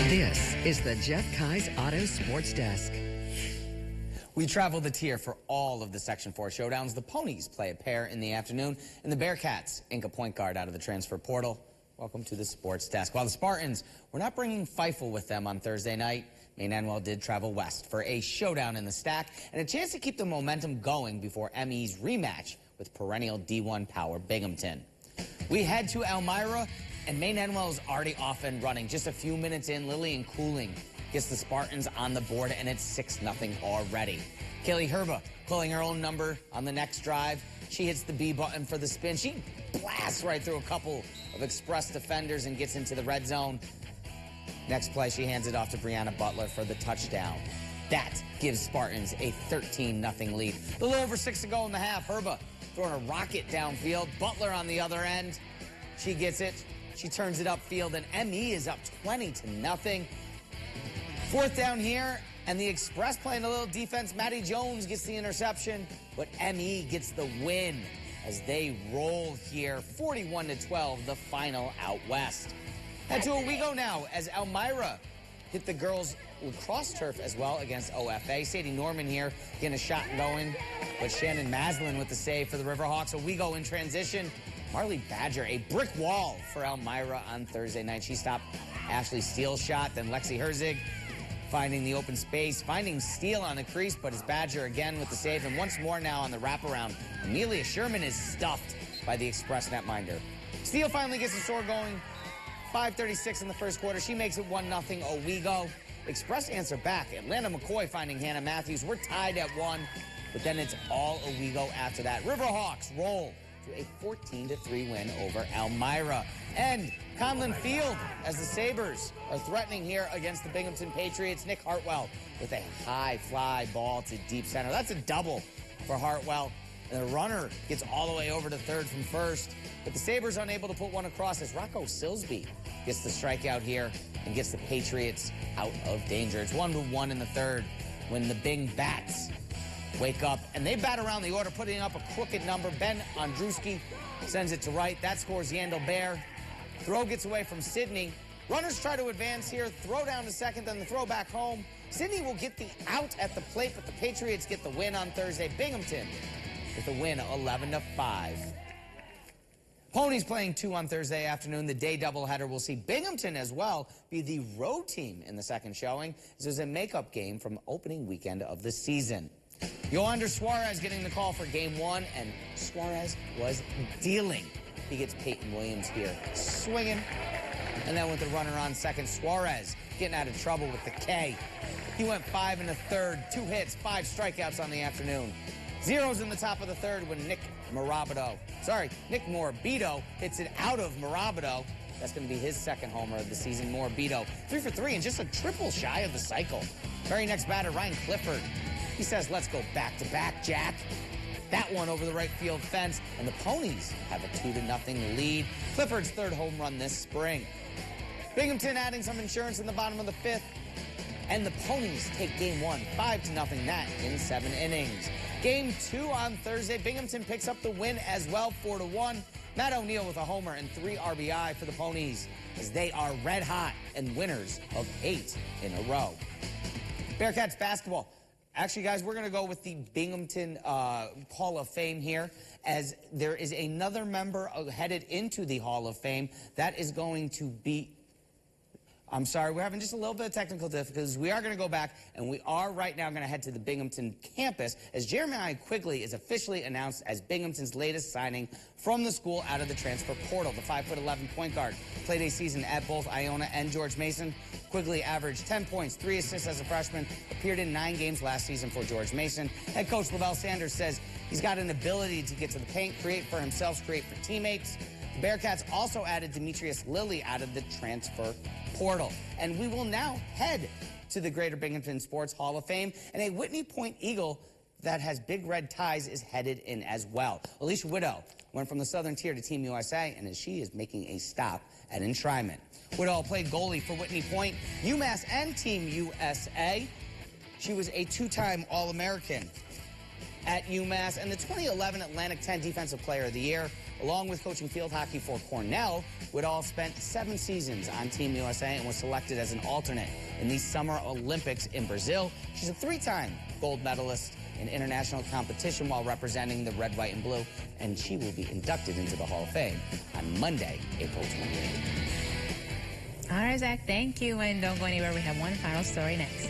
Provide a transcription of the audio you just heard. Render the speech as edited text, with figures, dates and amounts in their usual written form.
This is the Jeff Kai's Auto Sports Desk. We travel the tier for all of the Section 4 showdowns. The Ponies play a pair in the afternoon, and the Bearcats ink a point guard out of the transfer portal. Welcome to the Sports Desk. While the Spartans were not bringing Feifel with them on Thursday night, Maine did travel west for a showdown in the stack and a chance to keep the momentum going before ME's rematch with perennial D1 power Binghamton. We head to Elmira, and Maine is already off and running. Just a few minutes in, Lillian Cooling gets the Spartans on the board, and it's 6-0 already. Kaylee Herba pulling her own number on the next drive. She hits the B button for the spin. She blasts right through a couple of express defenders and gets into the red zone. Next play, she hands it off to Brianna Butler for the touchdown. That gives Spartans a 13-0 lead. A little over 6 to go in the half. Herba throwing a rocket downfield. Butler on the other end. She gets it. She turns it upfield, and ME is up 20-0. Fourth down here, and the Express playing a little defense. Maddie Jones gets the interception, but ME gets the win as they roll here. 41-12, the final out west. Head to Owego now as Elmira hit the girls' lacrosse turf as well against OFA. Sadie Norman here getting a shot going, but Shannon Maslin with the save for the Riverhawks. Owego in transition. Marley Badger, a brick wall for Elmira on Thursday night. She stopped Ashley Steele's shot, then Lexi Herzig finding the open space, finding Steele on the crease, but it's Badger again with the save, and once more now on the wraparound. Amelia Sherman is stuffed by the Express netminder. Steele finally gets the score going. 5:36 in the first quarter. She makes it 1-0 Owego. Express answer back. Atlanta McCoy finding Hannah Matthews. We're tied at 1, but then it's all Owego after that. Riverhawks roll to a 14-3 win over Elmira. And Conlon Field as the Sabers are threatening here against the Binghamton Patriots. Nick Hartwell with a high fly ball to deep center. That's a double for Hartwell. And the runner gets all the way over to third from first. But the Sabres unable to put one across as Rocco Silsby gets the strikeout here and gets the Patriots out of danger. It's 1-1 in the third when the Bing Bats wake up, and they bat around the order, putting up a crooked number. Ben Andruski sends it to right. That scores Yandel Bear. Throw gets away from Sidney. Runners try to advance here. Throw down to second, then the throw back home. Sidney will get the out at the plate, but the Patriots get the win on Thursday. Binghamton with a win 11-5. Ponies playing 2 on Thursday afternoon. The day doubleheader will see Binghamton as well be the road team in the second showing. This is a makeup game from opening weekend of the season. Yoander Suarez getting the call for game 1, and Suarez was dealing. He gets Peyton Williams here swinging. And then with the runner on second, Suarez getting out of trouble with the K. He went 5 1/3, 2 hits, 5 strikeouts on the afternoon. Zeros in the top of the third when Nick Morabito hits it out of Morabito. That's going to be his second homer of the season. Morabito 3 for 3 and just a triple shy of the cycle. Very next batter, Ryan Clifford. He says, let's go back-to-back, Jack. That one over the right field fence, and the Ponies have a 2-0 lead. Clifford's third home run this spring. Binghamton adding some insurance in the bottom of the 5th, and the Ponies take game 1, 5-0, that in 7 innings. Game 2 on Thursday, Binghamton picks up the win as well, 4-1. Matt O'Neill with a homer and 3 RBI for the Ponies as they are red hot and winners of 8 in a row. Bearcats basketball. Actually, guys, we're going to go with the Binghamton Hall of Fame here, as there is another member headed into the Hall of Fame. That is going to be... I'm sorry, we're having just a little bit of technical difficulties. We are going to go back, and we are right now going to head to the Binghamton campus as Jeremiah Quigley is officially announced as Binghamton's latest signing from the school out of the transfer portal. The 5'11" point guard played a season at both Iona and George Mason. Quigley averaged 10 points, 3 assists as a freshman, appeared in 9 games last season for George Mason. Head coach Lavelle Sanders says he's got an ability to get to the paint, create for himself, create for teammates. The Bearcats also added Demetrius Lilly out of the transfer portal. And we will now head to the Greater Binghamton Sports Hall of Fame, and a Whitney Point Eagle that has big red ties is headed in as well. Alesha Widdall went from the Southern Tier to Team USA, and as she is making a stop at Enshrinement. Widdall played goalie for Whitney Point, UMass, and Team USA. She was a 2-time All-American. at UMass, and the 2011 Atlantic 10 Defensive Player of the Year. Along with coaching field hockey for Cornell, Widdall spent 7 seasons on Team USA and was selected as an alternate in the Summer Olympics in Brazil. She's a 3-time gold medalist in international competition while representing the red, white, and blue, and she will be inducted into the Hall of Fame on Monday, April 28th. All right, Zach, thank you, and don't go anywhere. We have one final story next.